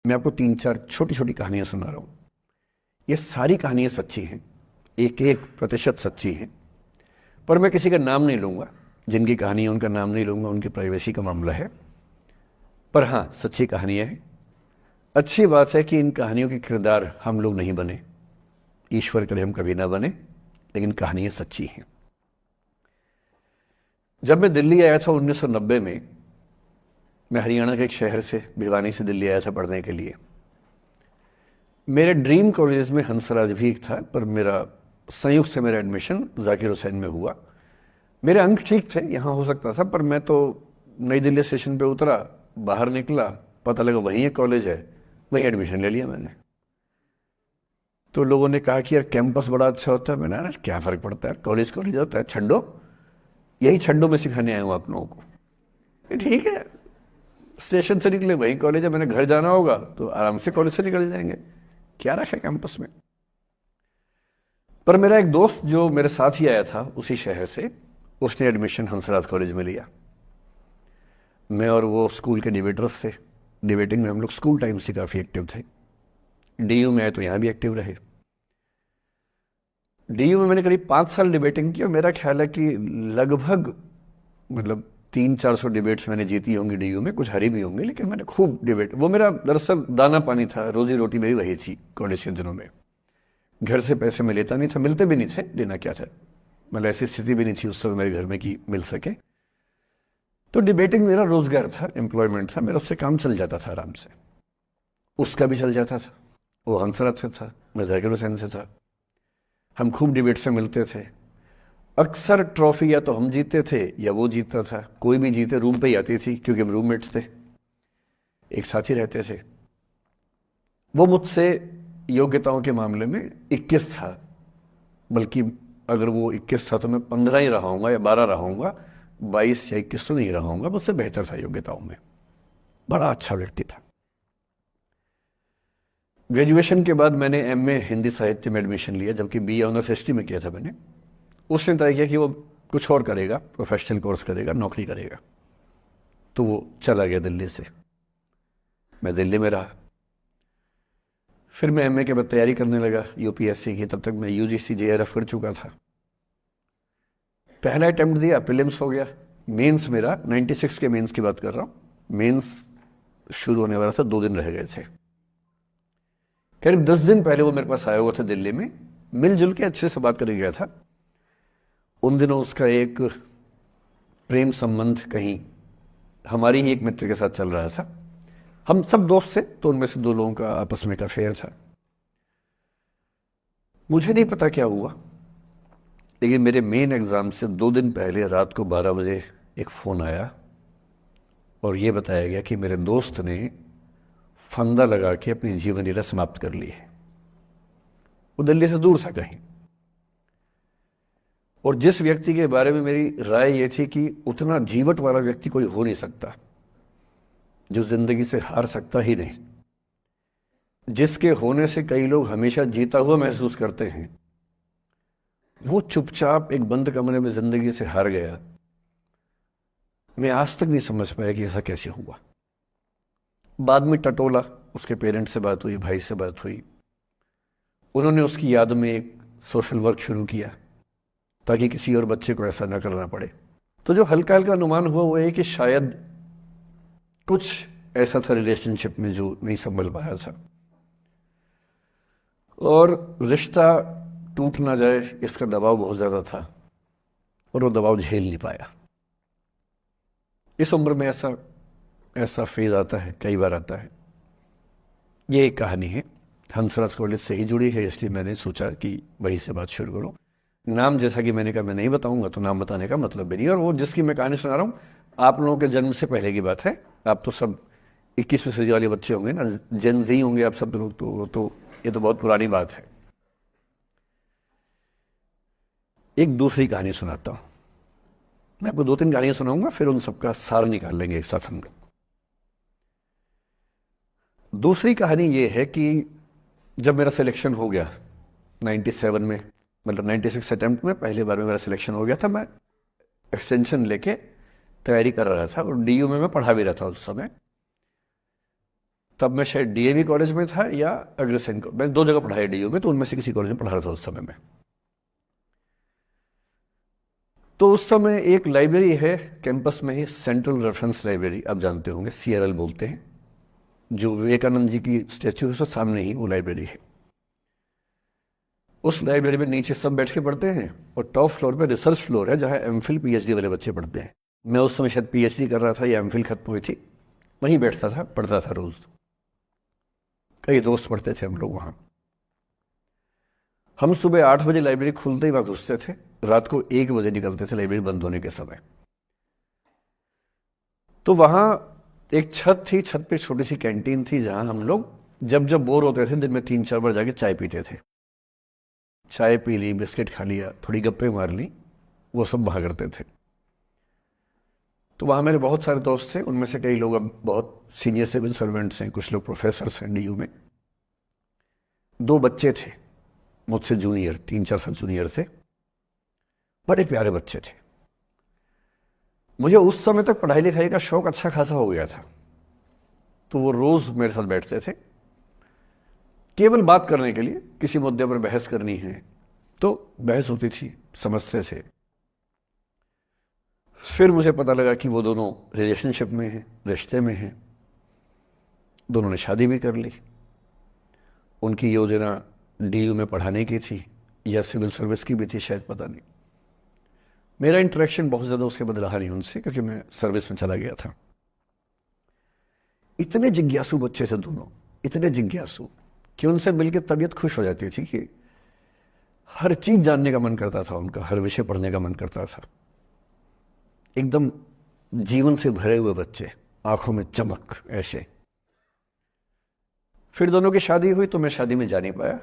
मैं आपको 3-4 छोटी छोटी कहानियां सुना रहा हूं। ये सारी कहानियां सच्ची हैं, एक एक प्रतिशत सच्ची हैं। पर मैं किसी का नाम नहीं लूंगा, जिनकी कहानी है उनका नाम नहीं लूंगा, उनकी प्राइवेसी का मामला है। पर हाँ, सच्ची कहानियां हैं। अच्छी बात है कि इन कहानियों के किरदार हम लोग नहीं बने, ईश्वर करे हम कभी ना बने, लेकिन कहानियां सच्ची हैं। जब मैं दिल्ली आया था 1990 में, मैं हरियाणा के एक शहर से, भिवानी से दिल्ली आया था पढ़ने के लिए। मेरे ड्रीम कॉलेज में हंसराज भी एक था, पर मेरा संयुक्त से मेरा एडमिशन जाकिर हुसैन में हुआ। मेरे अंक ठीक थे, यहाँ हो सकता था, पर मैं तो नई दिल्ली स्टेशन पे उतरा, बाहर निकला, पता लगा वहीं एक कॉलेज है, वहीं एडमिशन ले लिया मैंने। तो लोगों ने कहा कि यार कैंपस बड़ा अच्छा होता है। मैंने कहा क्या फ़र्क पड़ता है, कॉलेज कॉलेज होता है, छड्डो, यही छड्डो में सिखाने आया हूँ आप लोगों को। ये ठीक है, स्टेशन से निकले वहीं कॉलेज है, मैंने घर जाना होगा तो आराम से कॉलेज से निकल जाएंगे, क्या रखा है कैंपस में। पर मेरा एक दोस्त जो मेरे साथ ही आया था उसी शहर से, उसने एडमिशन हंसराज कॉलेज में लिया। मैं और वो स्कूल के डिबेटर्स थे, डिबेटिंग में हम लोग स्कूल टाइम से काफ़ी एक्टिव थे। डीयू में आए तो यहाँ भी एक्टिव रहे। डीयू में मैंने करीब 5 साल डिबेटिंग की और मेरा ख्याल है कि लगभग 300-400 डिबेट्स मैंने जीती होंगी डीयू में, कुछ हारी भी होंगी, लेकिन मैंने खूब डिबेट, वो मेरा दरअसल दाना पानी था, रोजी रोटी मेरी वही थी कॉलेज के दिनों में। घर से पैसे मैं लेता नहीं था, मिलते भी नहीं थे, देना क्या था, मतलब ऐसी स्थिति भी नहीं थी उस समय मेरे घर में कि मिल सके। तो डिबेटिंग मेरा रोजगार था, एम्प्लॉयमेंट था मेरा, उससे काम चल जाता था आराम से। उसका भी चल जाता था, वो हंसराज से था, मैं जाकिर हुसैन से था। हम खूब डिबेट्स में मिलते थे। अक्सर ट्रॉफी या तो हम जीतते थे या वो जीतता था, कोई भी जीते रूम पे ही आती थी, क्योंकि हम रूममेट्स थे, एक साथ ही रहते थे। वो मुझसे योग्यताओं के मामले में 21 था, बल्कि अगर वो 21 था तो मैं 15 ही रहा हूँगा या 12 रहा हूँगा, 22 या 21 तो नहीं रहा हूँगा, मुझसे बेहतर था योग्यताओं में। बड़ा अच्छा व्यक्ति था। ग्रेजुएशन के बाद मैंने एमए हिंदी साहित्य में एडमिशन लिया, जबकि बीए ऑनर्स हिस्ट्री में किया था मैंने। उसने तय किया कि वो कुछ और करेगा, प्रोफेशनल कोर्स करेगा, नौकरी करेगा, तो वो चला गया दिल्ली से। मैं दिल्ली में रहा। फिर मैं एमए के बाद तैयारी करने लगा यूपीएससी की। तब तक मैं यूजीसी जेआरएफ कर चुका था। पहला अटेम्प्ट दिया, प्रीलिम्स हो गया। मेंस मेरा 96 के मेंस की बात कर रहा हूँ, मेंस शुरू होने वाला था, 2 दिन रह गए थे। करीब 10 दिन पहले वो मेरे पास आया हुआ था दिल्ली में, मिलजुल के अच्छे से बात कर गया था। उन दिनों उसका एक प्रेम संबंध कहीं हमारी ही एक मित्र के साथ चल रहा था। हम सब दोस्त थे, तो उनमें से 2 लोगों का आपस में एक अफेयर था। मुझे नहीं पता क्या हुआ, लेकिन मेरे मेन एग्जाम से 2 दिन पहले रात को 12 बजे एक फ़ोन आया और ये बताया गया कि मेरे दोस्त ने फंदा लगा के अपनी जीवन लीला समाप्त कर ली है। वो दिल्ली से दूर था कहीं, और जिस व्यक्ति के बारे में मेरी राय ये थी कि उतना जीवट वाला व्यक्ति कोई हो नहीं सकता, जो जिंदगी से हार सकता ही नहीं, जिसके होने से कई लोग हमेशा जीता हुआ महसूस करते हैं, वो चुपचाप एक बंद कमरे में जिंदगी से हार गया। मैं आज तक नहीं समझ पाया कि ऐसा कैसे हुआ। बाद में टटोला, उसके पेरेंट्स से बात हुई, भाई से बात हुई। उन्होंने उसकी याद में एक सोशल वर्क शुरू किया ताकि किसी और बच्चे को ऐसा ना करना पड़े। तो जो हल्का हल्का अनुमान हुआ वो है कि शायद कुछ ऐसा था रिलेशनशिप में जो नहीं संभल पाया था, और रिश्ता टूट ना जाए इसका दबाव बहुत ज़्यादा था, और वो दबाव झेल नहीं पाया। इस उम्र में ऐसा फेज आता है, कई बार आता है। ये एक कहानी है, हंसराज कॉलेज से ही जुड़ी है, इसलिए मैंने सोचा कि वहीं से बात शुरू करूं। नाम जैसा कि मैंने कहा मैं नहीं बताऊंगा, तो नाम बताने का मतलब भी नहीं। और वो जिसकी मैं कहानी सुना रहा हूँ, आप लोगों के जन्म से पहले की बात है। आप तो सब 21वीं सदी वाले बच्चे होंगे ना, जेन जी होंगे आप सब लोग, तो ये तो बहुत पुरानी बात है। एक दूसरी कहानी सुनाता हूँ। मैं आपको 2-3 कहानियां सुनाऊंगा, फिर उन सबका सार निकाल लेंगे एक साथ हम लोग। दूसरी कहानी ये है कि जब मेरा सिलेक्शन हो गया 97 में, मतलब 96 अटेम्प्ट में पहली बार में मेरा सिलेक्शन हो गया था, मैं एक्सटेंशन लेके तैयारी कर रहा था, और डीयू में मैं पढ़ा भी रहा था उस समय। तब मैं शायद डीएवी कॉलेज में था या अग्रसेन को, मैं 2 जगह पढ़ा है डीयू में, तो उनमें से किसी कॉलेज में पढ़ा रहा था उस समय में। तो उस समय एक लाइब्रेरी है कैंपस में ही, सेंट्रल रेफरेंस लाइब्रेरी, आप जानते होंगे, सीआरएल बोलते हैं, जो विवेकानंद जी की स्टैच्यू है उसके सामने ही वो लाइब्रेरी है। उस लाइब्रेरी में नीचे सब बैठ के पढ़ते हैं और टॉप फ्लोर पे रिसर्च फ्लोर है जहाँ एमफिल पीएचडी वाले बच्चे पढ़ते हैं। मैं उस समय शायद पीएचडी कर रहा था या एमफिल खत्म हुई थी, वहीं बैठता था, पढ़ता था रोज। कई दोस्त पढ़ते थे हम लोग वहाँ। हम सुबह 8 बजे लाइब्रेरी खुलते ही वहाँ घुसते थे, रात को 1 बजे निकलते थे लाइब्रेरी बंद होने के समय। तो वहाँ एक छत थी, छत पे छोटी सी कैंटीन थी जहाँ हम लोग जब जब बोर होते थे दिन में 3-4 बार जाके चाय पीते थे। चाय पी ली, बिस्किट खा लिया, थोड़ी गप्पे मार ली, वो सब वहाँ करते थे। तो वहाँ मेरे बहुत सारे दोस्त थे, उनमें से कई लोग अब बहुत सीनियर सिविल सर्वेंट्स हैं, कुछ लोग प्रोफेसर्स हैं डीयू में। 2 बच्चे थे मुझसे जूनियर, 3-4 साल जूनियर थे, बड़े प्यारे बच्चे थे। मुझे उस समय तक पढ़ाई लिखाई का शौक अच्छा खासा हो गया था, तो वो रोज मेरे साथ बैठते थे केवल बात करने के लिए, किसी मुद्दे पर बहस करनी है तो बहस होती थी, समझते थे। फिर मुझे पता लगा कि वो दोनों रिलेशनशिप में हैं, रिश्ते में हैं, दोनों ने शादी भी कर ली। उनकी योजना डीयू में पढ़ाने की थी या सिविल सर्विस की भी थी, शायद पता नहीं। मेरा इंटरेक्शन बहुत ज़्यादा उसके बाद रहा नहीं उनसे, क्योंकि मैं सर्विस में चला गया था। इतने जिज्ञासु बच्चे थे दोनों, इतने जिज्ञासु कि उनसे मिलकर तबीयत खुश हो जाती थी, कि हर चीज़ जानने का मन करता था उनका, हर विषय पढ़ने का मन करता था। एकदम जीवन से भरे हुए बच्चे, आंखों में चमक ऐसे। फिर दोनों की शादी हुई तो मैं शादी में जा नहीं पाया,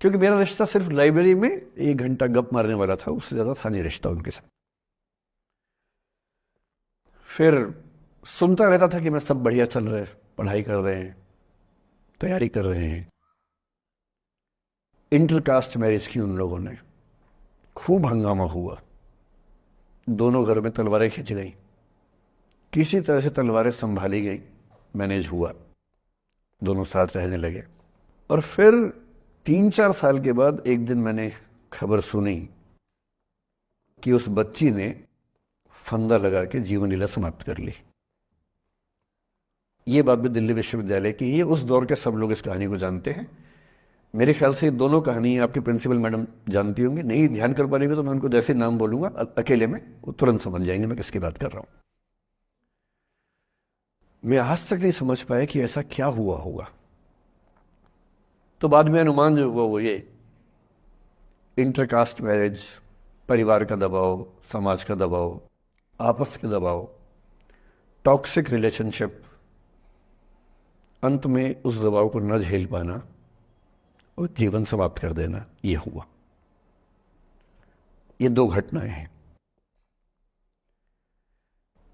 क्योंकि मेरा रिश्ता सिर्फ लाइब्रेरी में 1 घंटा गप मारने वाला था, उससे ज़्यादा था नहीं रिश्ता उनके साथ। फिर सुनता रहता था कि मैं सब बढ़िया चल रहे, पढ़ाई कर रहे हैं, तैयारी कर रहे हैं। इंटरकास्ट मैरिज की उन लोगों ने, खूब हंगामा हुआ, दोनों घर में तलवारें खिंच गई, किसी तरह से तलवारें संभाली गई, मैनेज हुआ, दोनों साथ रहने लगे। और फिर 3-4 साल के बाद एक दिन मैंने खबर सुनी कि उस बच्ची ने फंदा लगा के जीवन लीला समाप्त कर ली। ये बात भी दिल्ली विश्वविद्यालय की, ये उस दौर के सब लोग इस कहानी को जानते हैं। मेरे ख्याल से ये दोनों कहानी आपकी प्रिंसिपल मैडम जानती होंगी, नहीं ध्यान कर पाएंगे तो मैं उनको जैसे नाम बोलूंगा अकेले में वो तुरंत समझ जाएंगे मैं किसकी बात कर रहा हूं। मैं आज तक नहीं समझ पाया कि ऐसा क्या हुआ होगा। तो बाद में अनुमान जो हुआ वो ये, इंटरकास्ट मैरिज, परिवार का दबाव, समाज का दबाव, आपस के दबाव, टॉक्सिक रिलेशनशिप, अंत में उस दबाव को न झेल पाना और जीवन समाप्त कर देना, ये हुआ। ये 2 घटनाएं हैं।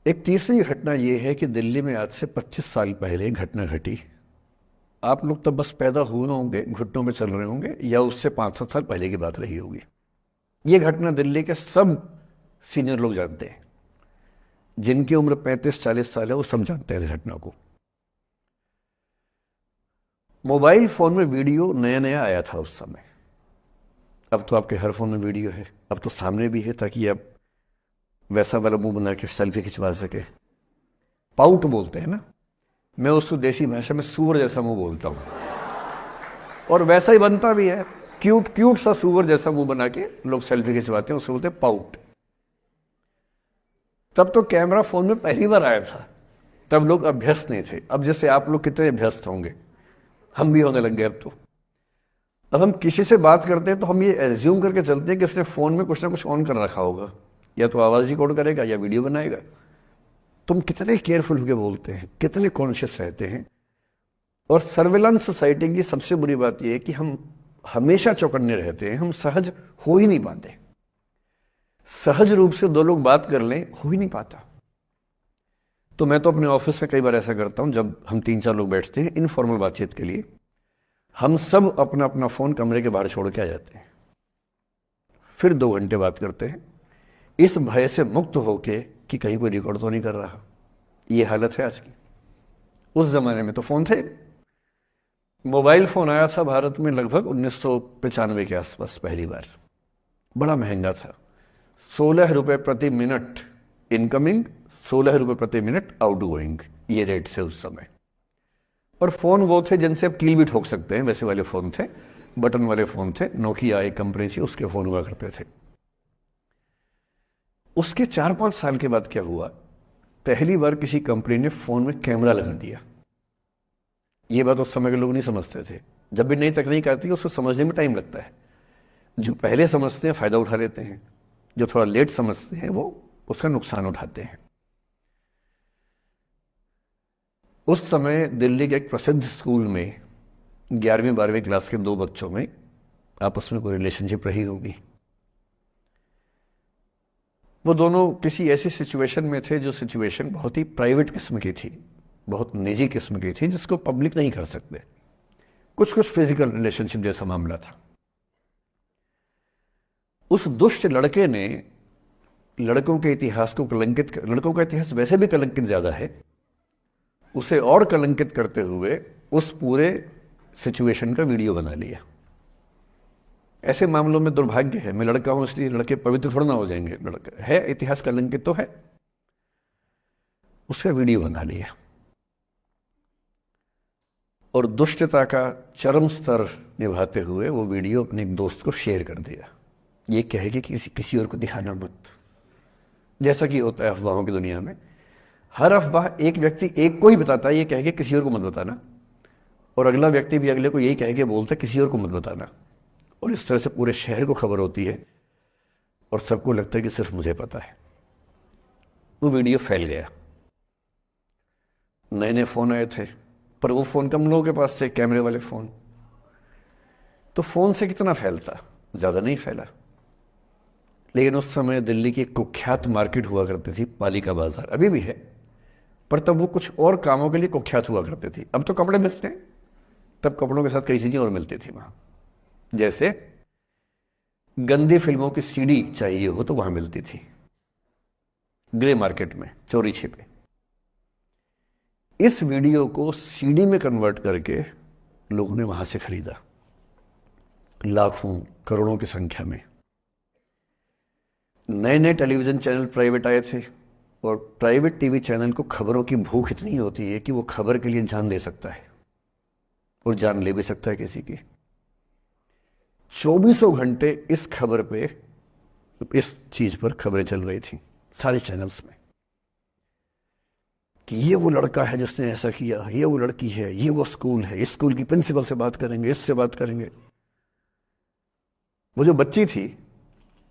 एक तीसरी घटना यह है कि दिल्ली में आज से 25 साल पहले घटना घटी। आप लोग तब बस पैदा हुए होंगे, घुटनों में चल रहे होंगे, या उससे 5-7 साल पहले की बात रही होगी। ये घटना दिल्ली के सब सीनियर लोग जानते हैं, जिनकी उम्र 35-40 साल है वो सब जानते हैं इस घटना को। मोबाइल फोन में वीडियो नया नया आया था उस समय, अब तो आपके हर फोन में वीडियो है, अब तो सामने भी है, ताकि आप वैसा वाला मुंह बना के सेल्फी खिंचवा सके। पाउट बोलते हैं ना, मैं उसको देसी भाषा में सूअर जैसा मुंह बोलता हूं, और वैसा ही बनता भी है, क्यूट क्यूट सा सूअर जैसा मुंह बना के लोग सेल्फी खिंचवाते हैं, उसको बोलते हैं पाउट। तब तो कैमरा फोन में पहली बार आया था, तब लोग अभ्यस्त नहीं थे। अब जैसे आप लोग कितने अभ्यस्त होंगे, हम भी होने लग गए। अब हम किसी से बात करते हैं तो हम ये एज्यूम करके चलते हैं कि उसने फोन में कुछ ना कुछ ऑन कर रखा होगा, या तो आवाज रिकॉर्ड करेगा या वीडियो बनाएगा। तुम कितने केयरफुल होकर बोलते हैं, कितने कॉन्शियस रहते हैं। और सर्विलांस सोसाइटी की सबसे बुरी बात यह है कि हम हमेशा चौकन्ने रहते हैं, हम सहज हो ही नहीं पाते। सहज रूप से 2 लोग बात कर लें, हो ही नहीं पाता। तो मैं तो अपने ऑफिस में कई बार ऐसा करता हूं, जब हम 3-4 लोग बैठते हैं इनफॉर्मल बातचीत के लिए, हम सब अपना अपना फोन कमरे के बाहर छोड़ के आ जाते हैं, फिर 2 घंटे बात करते हैं, इस भय से मुक्त होके कि कहीं कोई रिकॉर्ड तो नहीं कर रहा। ये हालत है आज की। उस जमाने में तो फोन थे। मोबाइल फोन आया था भारत में लगभग 1995 के आसपास पहली बार। बड़ा महंगा था, 16 रुपए प्रति मिनट इनकमिंग, 16 रुपए प्रति मिनट आउटगोइंग, ये रेट से उस समय। और फोन वो थे जिनसे आप कील भी ठोक सकते हैं, वैसे वाले फोन थे, बटन वाले फोन थे। नोकिया एक कंपनी थी, उसके फोन हुआ करते थे। उसके 4-5 साल के बाद क्या हुआ, पहली बार किसी कंपनी ने फोन में कैमरा लगा दिया। ये बात उस समय के लोग नहीं समझते थे। जब भी नई तकनीक आती है उसको समझने में टाइम लगता है। जो पहले समझते हैं फायदा उठा लेते हैं, जो थोड़ा लेट समझते हैं वो उसका नुकसान उठाते हैं। उस समय दिल्ली के एक प्रसिद्ध स्कूल में 11वीं-12वीं क्लास के 2 बच्चों में आपस में कोई रिलेशनशिप रही होगी। वो दोनों किसी ऐसी सिचुएशन में थे जो सिचुएशन बहुत ही प्राइवेट किस्म की थी, बहुत निजी किस्म की थी, जिसको पब्लिक नहीं कर सकते। कुछ फिजिकल रिलेशनशिप जैसा मामला था। उस दुष्ट लड़के ने लड़कों के इतिहास को कलंकित, लड़कों का इतिहास वैसे भी कलंकित ज्यादा है, उसे और कलंकित करते हुए उस पूरे सिचुएशन का वीडियो बना लिया। ऐसे मामलों में दुर्भाग्य है, मैं लड़का हूं इसलिए लड़के पवित्र थोड़ा ना हो जाएंगे। लड़का है, इतिहास कलंकित तो है, उसका वीडियो बना लिया और दुष्टता का चरम स्तर निभाते हुए वो वीडियो अपने एक दोस्त को शेयर कर दिया। ये कहे कि किसी और को दिखाना मत। जैसा कि होता है अफवाहों की दुनिया में, हर अफवाह एक व्यक्ति एक को ही बताता है, ये कह के किसी और को मत बताना, और अगला व्यक्ति भी अगले को यही कह के बोलता है किसी और को मत बताना। और इस तरह से पूरे शहर को खबर होती है और सबको लगता है कि सिर्फ मुझे पता है। वो वीडियो फैल गया। नए नए फोन आए थे, पर वो फोन कम लोगों के पास थे, कैमरे वाले फोन। तो फोन से कितना फैलता, ज्यादा नहीं फैला। लेकिन उस समय दिल्ली की एक कुख्यात मार्केट हुआ करती थी, पालिका बाजार, अभी भी है, पर तब वो कुछ और कामों के लिए कुख्यात हुआ करती थी। अब तो कपड़े मिलते हैं, तब कपड़ों के साथ कई चीजें और मिलती थी वहां। जैसे गंदी फिल्मों की सीडी चाहिए हो तो वहां मिलती थी, ग्रे मार्केट में चोरी छिपे। इस वीडियो को सीडी में कन्वर्ट करके लोगों ने वहां से खरीदा, लाखों करोड़ों की संख्या में। नए नए टेलीविजन चैनल प्राइवेट आए थे, और प्राइवेट टीवी चैनल को खबरों की भूख इतनी होती है कि वो खबर के लिए जान दे सकता है और जान ले भी सकता है किसी की। 24 घंटे इस खबर पे, इस चीज पर खबरें चल रही थी सारे चैनल्स में कि ये वो लड़का है जिसने ऐसा किया, ये वो लड़की है, ये वो स्कूल है, इस स्कूल की प्रिंसिपल से बात करेंगे, इससे बात करेंगे। वो जो बच्ची थी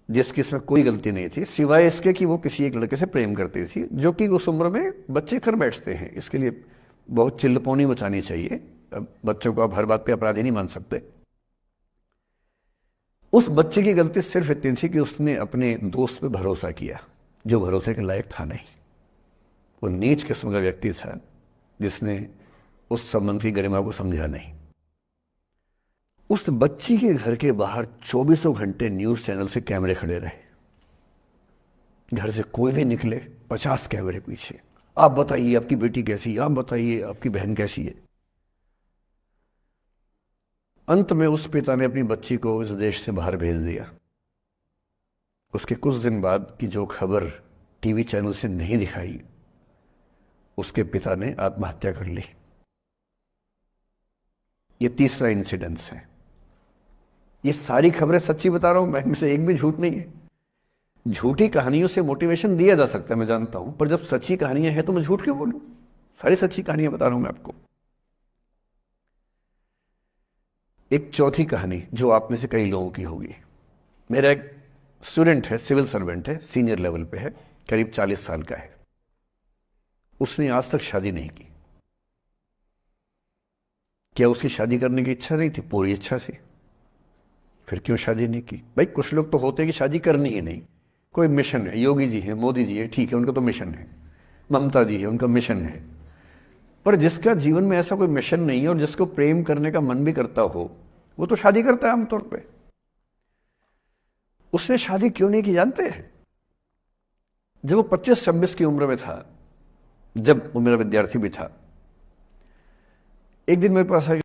जिसकी इसमें कोई गलती नहीं थी, सिवाय इसके कि वो किसी एक लड़के से प्रेम करती थी, जो कि उस उम्र में बच्चे कर बैठते हैं। इसके लिए बहुत चिल्लपौनी मचानी चाहिए। बच्चों को आप हर बात पे अपराधी नहीं मान सकते। उस बच्चे की गलती सिर्फ इतनी थी कि उसने अपने दोस्त पे भरोसा किया, जो भरोसे के लायक था नहीं। वो नीच किस्म का व्यक्ति था जिसने उस संबंध की गरिमा को समझा नहीं। उस बच्ची के घर के बाहर 24 घंटे न्यूज चैनल से कैमरे खड़े रहे। घर से कोई भी निकले 50 कैमरे पीछे, आप बताइए आपकी बेटी कैसी है, आप बताइए आपकी बहन कैसी है। अंत में उस पिता ने अपनी बच्ची को इस देश से बाहर भेज दिया। उसके कुछ दिन बाद की जो खबर टीवी चैनल से नहीं दिखाई, उसके पिता ने आत्महत्या कर ली। ये तीसरा इंसिडेंस है। ये सारी खबरें सच्ची बता रहा हूं मैं, इनमें से एक भी झूठ नहीं है। झूठी कहानियों से मोटिवेशन दिया जा सकता है, मैं जानता हूं, पर जब सच्ची कहानियां हैं तो मैं झूठ क्यों बोलूं? सारी सच्ची कहानियां बता रहा हूं मैं आपको। एक चौथी कहानी जो आप में से कई लोगों की होगी। मेरा एक स्टूडेंट है, सिविल सर्वेंट है, सीनियर लेवल पे है, करीब 40 साल का है। उसने आज तक शादी नहीं की। क्या उसकी शादी करने की इच्छा नहीं थी? पूरी इच्छा थी। फिर क्यों शादी नहीं की? भाई कुछ लोग तो होते हैं कि शादी करनी ही नहीं, कोई मिशन है। योगी जी है, मोदी जी है, ठीक है, उनका तो मिशन है। ममता जी है, उनका मिशन है। पर जिसका जीवन में ऐसा कोई मिशन नहीं है और जिसको प्रेम करने का मन भी करता हो, वो तो शादी करता है आमतौर पे। उसने शादी क्यों नहीं की जानते हैं? जब वो 25-26 की उम्र में था, जब वो मेरा विद्यार्थी भी था, एक दिन मेरे पास आ